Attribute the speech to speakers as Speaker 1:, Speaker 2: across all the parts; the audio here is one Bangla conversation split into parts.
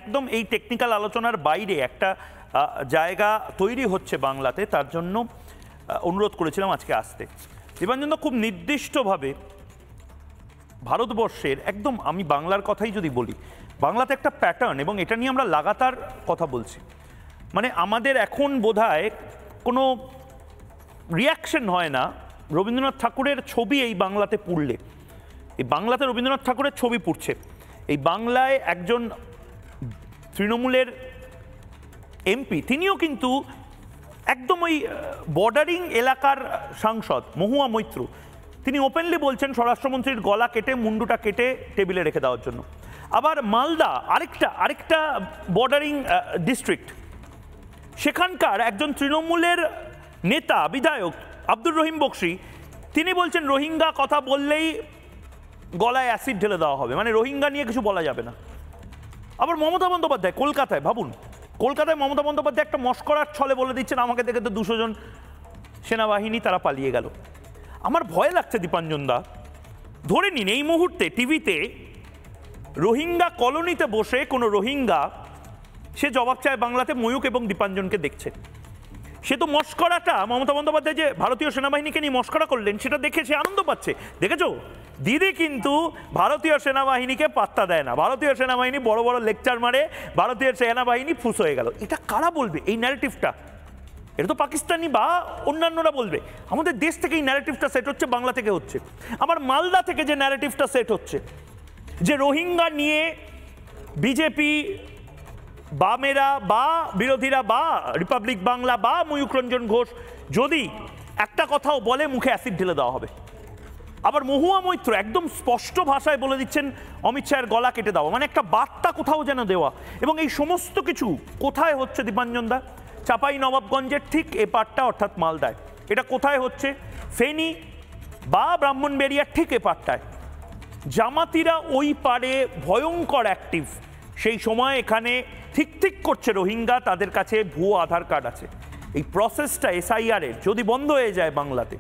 Speaker 1: একদম এই টেকনিক্যাল আলোচনার বাইরে একটা জায়গা তৈরি হচ্ছে বাংলাতে, তার জন্য অনুরোধ করেছিলাম আজকে আসতে। দীপাঞ্জন খুব নির্দিষ্টভাবে ভারতবর্ষের একদম, আমি বাংলার কথাই যদি বলি, বাংলাতে একটা প্যাটার্ন, এবং এটা নিয়ে আমরা লাগাতার কথা বলছি, মানে আমাদের এখন বোধহয় কোনো রিয়াকশন হয় না রবীন্দ্রনাথ ঠাকুরের ছবি এই বাংলাতে পুড়লে। এই বাংলাতে রবীন্দ্রনাথ ঠাকুরের ছবি পুড়ছে, এই বাংলায় একজন তৃণমূলের এমপি, তিনিও কিন্তু একদম ওই বর্ডারিং এলাকার সাংসদ মহুয়া মৈত্র, তিনি ওপেনলি বলছেন স্বরাষ্ট্রমন্ত্রীর গলা কেটে মুন্ডুটা কেটে টেবিলে রেখে দেওয়ার জন্য। আবার মালদা আরেকটা বর্ডারিং ডিস্ট্রিক্ট, সেখানকার একজন তৃণমূলের নেতা বিধায়ক আব্দুর রহিম বক্সি, তিনি বলছেন রোহিঙ্গা কথা বললেই গলায় অ্যাসিড ঢেলে দেওয়া হবে, মানে রোহিঙ্গা নিয়ে কিছু বলা যাবে না। আবার মমতা বন্দ্যোপাধ্যায় কলকাতায়, ভাবুন, কলকাতায় মমতা বন্দ্যোপাধ্যায় একটা মস্করার ছলে বলে দিচ্ছেন আমাকে দেখে তো 200 জন সেনাবাহিনী তারা পালিয়ে গেল। আমার ভয় লাগছে দীপাঞ্জন দা, ধরে নিন এই মুহূর্তে টিভিতে রোহিঙ্গা কলোনিতে বসে কোনো রোহিঙ্গা সে জবাব চায় বাংলাতে ময়ূক এবং দীপাঞ্জনকে দেখছে, সে তো মস্করাটা মমতা বন্দ্যোপাধ্যায় যে ভারতীয় সেনাবাহিনীকে নিয়ে মস্করা করলেন সেটা দেখে সে আনন্দ পাচ্ছে। দেখেছো দিদি কিন্তু ভারতীয় সেনাবাহিনীকে পাত্তা দেয় না, ভারতীয় সেনাবাহিনী বড় বড় লেকচার মারে, ভারতীয় সেনাবাহিনী ফুস হয়ে গেল। এটা কারা বলবে এই ন্যারেটিভটা? এটা তো পাকিস্তানি বা অন্যান্যরা বলবে। আমাদের দেশ থেকে এই ন্যারেটিভটা সেট হচ্ছে, বাংলা থেকে হচ্ছে। আমার মালদা থেকে যে ন্যারেটিভটা সেট হচ্ছে যে রোহিঙ্গা নিয়ে বিজেপি বামেরা বা বিরোধীরা বা রিপাবলিক বাংলা বা ময়ূক রঞ্জন ঘোষ যদি একটা কথাও বলে মুখে অ্যাসিড ঢেলে দেওয়া হবে। আবার মহুয়া মৈত্র একদম স্পষ্ট ভাষায় বলে দিচ্ছেন অমিত শাহের গলা কেটে দেওয়া, মানে একটা বার্তা কোথাও যেন দেওয়া। এবং এই সমস্ত কিছু কোথায় হচ্ছে দীপাঞ্জন দা? চাঁপাই নবাবগঞ্জের ঠিক এ পাটটা, অর্থাৎ মালদায়। এটা কোথায় হচ্ছে? ফেনী বা ব্রাহ্মণবেড়িয়ার ঠিক এ পাটটায়। জামাতিরা ওই পারে ভয়ঙ্কর অ্যাক্টিভ, সেই সময় এখানে ঠিক করছে রোহিঙ্গা, তাদের কাছে ভুয়ো আধার কার্ড আছে। এই প্রসেসটা SIR এর যদি বন্ধ হয়ে যায় বাংলাতে,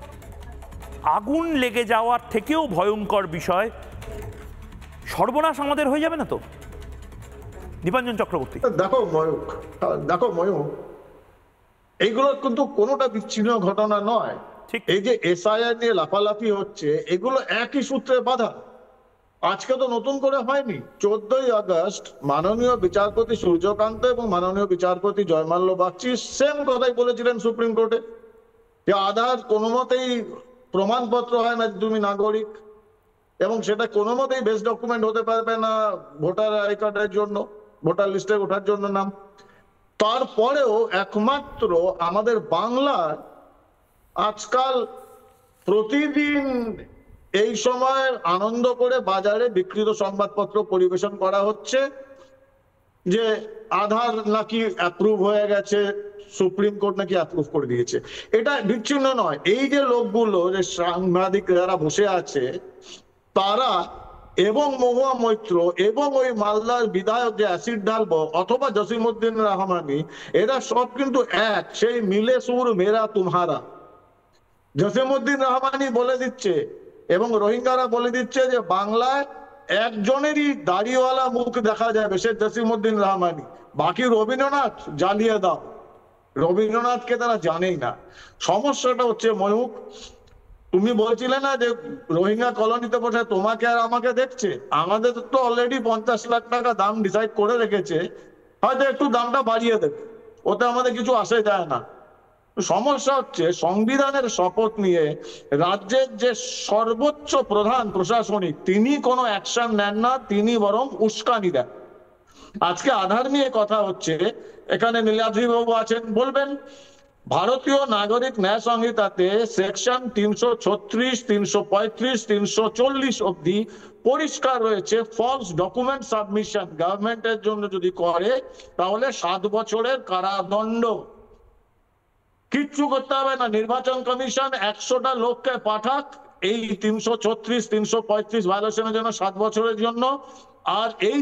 Speaker 1: আগুন লেগে যাওয়ার থেকেও ভয়ঙ্কর বিষয়, সর্বনাশ আমাদের হয়ে যাবে না তো? দীপাঞ্জন চক্রবর্তী,
Speaker 2: দেখো ময়ূক, এইগুলো কিন্তু কোনোটা বিচ্ছিন্ন ঘটনা নয়। এই যে SIR নিয়ে লাফালাফি হচ্ছে, এগুলো একই সূত্রে বাঁধা। আজকে তো নতুন করে হয়নি। 14ই আগস্ট মাননীয় বিচারপতি সূর্যকান্ত এবং মাননীয় বিচারপতি জয়মাল্য বাগচি সেম কথাই বলেছিলেন সুপ্রিম কোর্টে, যে আধার কোনো মতেই প্রমাণপত্র হয় না তুমি নাগরিক, এবং সেটা কোনো মতেই বেস্ট ডকুমেন্ট হতে পারবে না ভোটার আই কার্ডের জন্য, ভোটার লিস্টে ওঠার জন্য নাম। তারপরেও একমাত্র আমাদের বাংলার আজকাল প্রতিদিন এই সময় আনন্দ করে বাজারে বিকৃত সংবাদপত্র পরিবেশন করা হচ্ছে যে আধার নাকি অ্যাপ্রুভ হয়ে গেছে, সুপ্রিম কোর্ট নাকি অ্যাপ্রুভ করে দিয়েছে। এটা বিচ্ছিন্ন নয়। এই যে লোকগুলো, যে সাংবাদিক যারা বসে আছে, তারা এবং মহুয়া মৈত্র এবং ওই মালদার বিধায়ক যে অ্যাসিড ঢালবো অথবা জসিমউদ্দিন রহমানি, এরা সব কিন্তু এক, সেই মিলে সুর মেরা তুমহারা। জসিমউদ্দিন রহমানি বলে দিচ্ছে এবং রোহিঙ্গারা বলে দিচ্ছে যে বাংলায় একজনেরই দাড়িওয়ালা মুখ দেখা যাবে, সে জসিমউদ্দিন রহমানি। বাকি রবীন্দ্রনাথ জ্বালিয়ে দাও, রবীন্দ্রনাথকে তারা জানেই না। সমস্যাটা হচ্ছে ময়ূক, তুমি বলছিলে না যে রোহিঙ্গা কলোনিতে বসে তোমাকে আর আমাকে দেখছে, আমাদের তো অলরেডি 50 লাখ টাকা দাম ডিসাইড করে রেখেছে, হয়তো একটু দামটা বাড়িয়ে দেবে, ওতে আমাদের কিছু আসে যায় না। সমস্যা হচ্ছে সংবিধানের শপথ নিয়ে রাজ্যের যে সর্বোচ্চ প্রধান প্রশাসনিক, তিনি কোনো অ্যাকশন নেন না, তিনি বরং উস্কানি দেন। আজকে আধার নিয়ে কথা হচ্ছে, এখানে নীলাদ্রি বাবু আছেন, বলবেন ভারতীয় নাগরিক ন্যায় সংহিতাতে সেকশন 336, 335, 340 অব্দি পরিষ্কার রয়েছে, ফলস ডকুমেন্ট সাবমিশন গভর্নমেন্টের জন্য যদি করে তাহলে 7 বছরের কারাদণ্ড। কিচ্ছু করতে হবে না, নির্বাচন কমিশন 100টা লোককে পাঠাক এই 336, 335 ভায়োলেশনের জন্য 7 বছরের জন্য। আর এই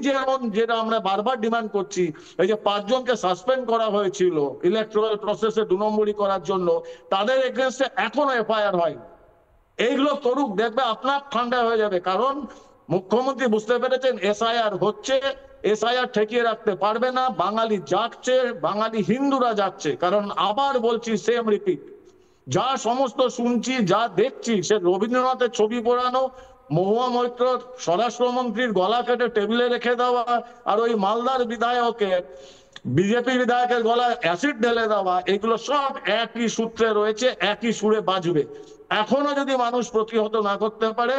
Speaker 2: যেটা আমরা বারবার ডিমান্ড করছি, এই যে 5 জনকে সাসপেন্ড করা হয়েছিল ইলেকট্রাল প্রসেসে 2 নম্বরি করার জন্য, তাদের এগেইনস্টে এখনো FIR হয়। এইগুলো করুক, দেখবে আপনার ঠান্ডা হয়ে যাবে। কারণ মুখ্যমন্ত্রী বুঝতে পেরেছেন SIR হচ্ছে, এসআইআর ঠেকিয়ে রাখতে পারবে না। বাঙালি জাগছে, বাঙালি হিন্দুরা জাগছে। কারণ আবার বলছি, সেম রিপিট, যা সমস্ত শুনছি, যা দেখছি, সে রবীন্দ্রনাথের ছবি পোড়ানো, মহুয়া মৈত্র স্বরাষ্ট্রমন্ত্রীর গলা কেটে টেবিলে রেখে দেওয়া, আর ওই মালদার বিধায়কের, বিজেপি বিধায়কের গলায় অ্যাসিড ঢেলে দেওয়া, এগুলো সব একই সূত্রে রয়েছে, একই সুরে বাজবে। এখনো যদি মানুষ প্রতিহত না করতে পারে,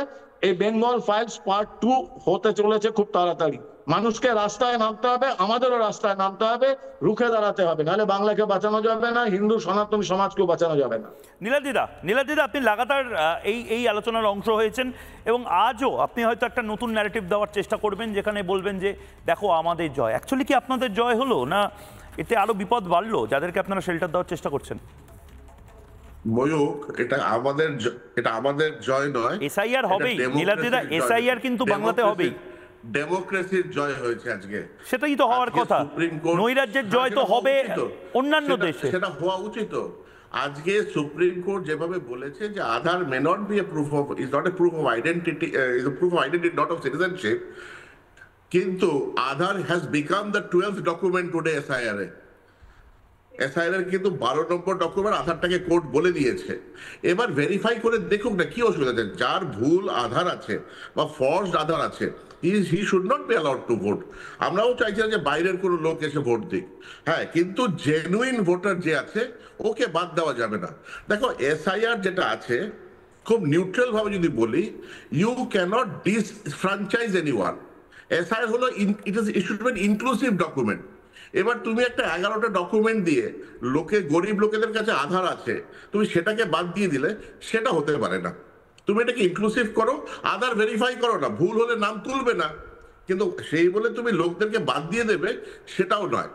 Speaker 2: এই বেঙ্গল ফাইলস পার্ট 2 হতে চলেছে খুব তাড়াতাড়ি। মানুষকে রাস্তায় নামতে হবে, আমাদেরও রাস্তায় নামতে হবে, রুখে দাঁড়াতে হবে, নাহলে বাংলাকে বাঁচানো যাবে না, হিন্দু সনাতনী সমাজকেও বাঁচানো যাবে না।
Speaker 1: নীলাদিদা, আপনি লাগাতার এই আলোচনার অংশ হয়েছেন এবং আজও আপনি হয়তো একটা নতুন ন্যারেটিভ দেওয়ার চেষ্টা করবেন, যেখানে বলবেন যে দেখো আমাদের জয়। অ্যাকচুয়ালি কি আপনাদের জয় হলো, না এতে আরো বিপদ বাড়লো যাদেরকে আপনারা শেল্টার দেওয়ার চেষ্টা করছেন?
Speaker 3: ময়ূক, এটা আমাদের জয় নয়।
Speaker 1: এসআইআর হবেই নীলাদিদা, এসআইআর কিন্তু বাংলাতে হবেই।
Speaker 3: ডেমোক্রেসির জয় হয়েছে আজকে,
Speaker 1: সেটাই তো হওয়ার কথা। নৈরাজ্যের জয় তো হবে অন্যান্য দেশে,
Speaker 3: সেটা হওয়া উচিত। আজকে সুপ্রিম কোর্ট যেভাবে বলেছে যে Aadhaar may not be a proof of, is not a proof of identity, is a proof of identity not of citizenship, কিন্তু Aadhaar has become the 12th document today SIR এ। এসআইআর কিন্তু 12 নম্বর ডকুমেন্ট আধারটাকে কোর্ট বলে দিয়েছে। এবার ভেরিফাই করে দেখুক না কি অসুবিধা আছে। যার ভুল আধার আছে বা ফর্সড আধার আছে, he should not be allowed to vote. আমরাও চাইছিলাম যে বাইরের কোনো লোক এসে ভোট দিক, হ্যাঁ, কিন্তু জেনুইন ভোটার যে আছে ওকে বাদ দেওয়া যাবে না। দেখো, এসআইআর যেটা আছে, খুব নিউট্রাল ভাবে যদি বলি, ইউ ক্যানট ডিসফ্রাঞ্চাইজ এনিওয়ান। এসআইআর হলো it should be inclusive document. এবার তুমি একটা 11টা ডকুমেন্ট দিয়ে গরিব লোকেদের কাছে আধার আছে, তুমি সেটাকে বাদ দিয়ে দিলে সেটা হতে পারে না। তুমি এটাকে ইনক্লুসিভ করো, আধার ভেরিফাই করো না, ভুল হলে নাম তুলবে না, কিন্তু সেই বলে তুমি লোকদেরকে বাদ দিয়ে দেবে সেটাও নয়।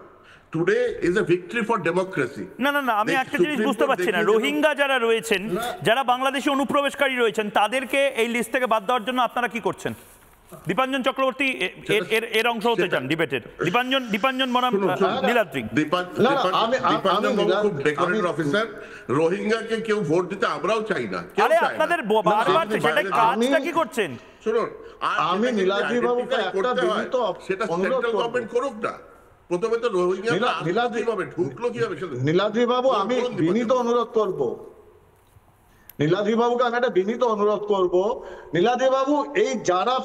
Speaker 3: Today is a victory for democracy.
Speaker 1: না, আমি একটা জিনিস বুঝতে পারছি না, রোহিঙ্গা যারা রয়েছেন, যারা বাংলাদেশি অনুপ্রবেশকারী রয়েছেন, তাদেরকে এই লিস্ট থেকে বাদ দেওয়ার জন্য আপনারা কি করছেন? দীপাঞ্জন চক্রবর্তী এর অংশ হতে চান ডিবেটের। দীপাঞ্জন বনাম নীলাদ্রি।
Speaker 3: দীপাঞ্জন বাবু খুব ডেকোরেটেড অফিসার। রোহিঙ্গাকে কেউ ভোট দিতে আমরাও চাই না।
Speaker 1: আরে আপনাদের বারবার সেটা কাজটা কি করছেন?
Speaker 3: শুনুন,
Speaker 2: আমি নীলাদ্রি বাবুকে একটা বিনীত
Speaker 3: সেটা সেন্ট্রাল গভর্নমেন্ট করুক না। প্রথমে তো রোহিঙ্গারা ঢুকলো কিভাবে?
Speaker 2: নীলাদ্রি বাবু, আমি বিনীত অনুরোধ করব, নীলাদ্রি বাবুকে আমি একটা বিনীত অনুরোধ করব, নীলাদ্রি বাবু, এই যারা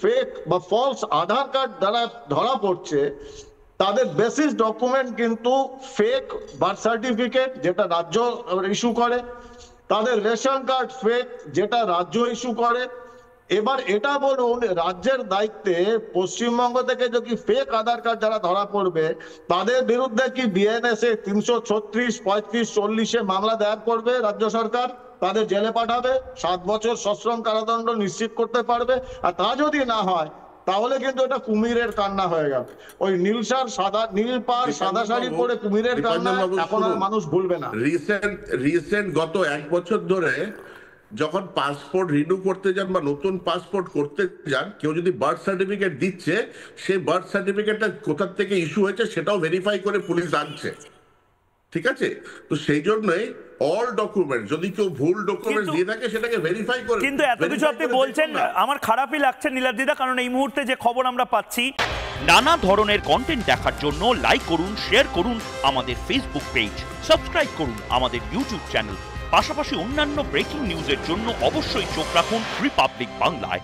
Speaker 2: ফেক বা ফলস আধার কার্ড দ্বারা ধরা পড়ছে, তাদের বেসিস ডকুমেন্ট কিন্তু ফেক বার্থ সার্টিফিকেট, যেটা রাজ্য ইস্যু করে, তাদের রেশন কার্ড ফেক, যেটা রাজ্য ইস্যু করে। এবার এটা বলুন, রাজ্যের দায়িত্বে পশ্চিমবঙ্গ থেকে যদি ফেক আধার কার্ড যারা ধরা পড়বে, তাদের বিরুদ্ধে কি বিএনএস এ 336, 35, 40-এ মামলা দায়ের করবে রাজ্য সরকার? তাদের জেলে পাঠাবে, 7 বছর সশ্রম কারাদণ্ড নিশ্চিত করতে পারবে। আর তা যদি না হয়, তাহলে কিন্তু এটা কুমিরের কান্না হয়ে গেল। ওই নীল পাড় সাদা শাড়ি পরে কুমিরের কান্না এখন আর মানুষ ভুলবে না।
Speaker 3: রিসেন্ট গত 1 বছর ধরে যখন পাসপোর্ট রিনিউ করতে যান বা নতুন পাসপোর্ট করতে যান, কেউ যদি বার্থ সার্টিফিকেট দিচ্ছে, সেই বার্থ সার্টিফিকেটটা কোথা থেকে ইস্যু হয়েছে সেটাও ভেরিফাই করে পুলিশ আনছে। ঠিক আছে? তো সেই জন্যই অল ডকুমেন্ট, যদি কেউ ভুল ডকুমেন্ট দিয়ে থাকে সেটাকে ভেরিফাই করে।
Speaker 1: কিন্তু এত কিছু আপনি বলছেন, আমার খারাপই লাগছে নীলাদ্রিদা, কারণ এই মুহূর্তে যে খবর আমরা পাচ্ছি, নানা ধরনের কন্টেন্ট দেখার জন্য লাইক করুন, শেয়ার করুন আমাদের ফেসবুক পেজ, সাবস্ক্রাইব করুন আমাদের ইউটিউব চ্যানেল। পাশাপাশি অন্যান্য ব্রেকিং নিউজের জন্য অবশ্যই চোখ রাখুন রিপাবলিক বাংলায়।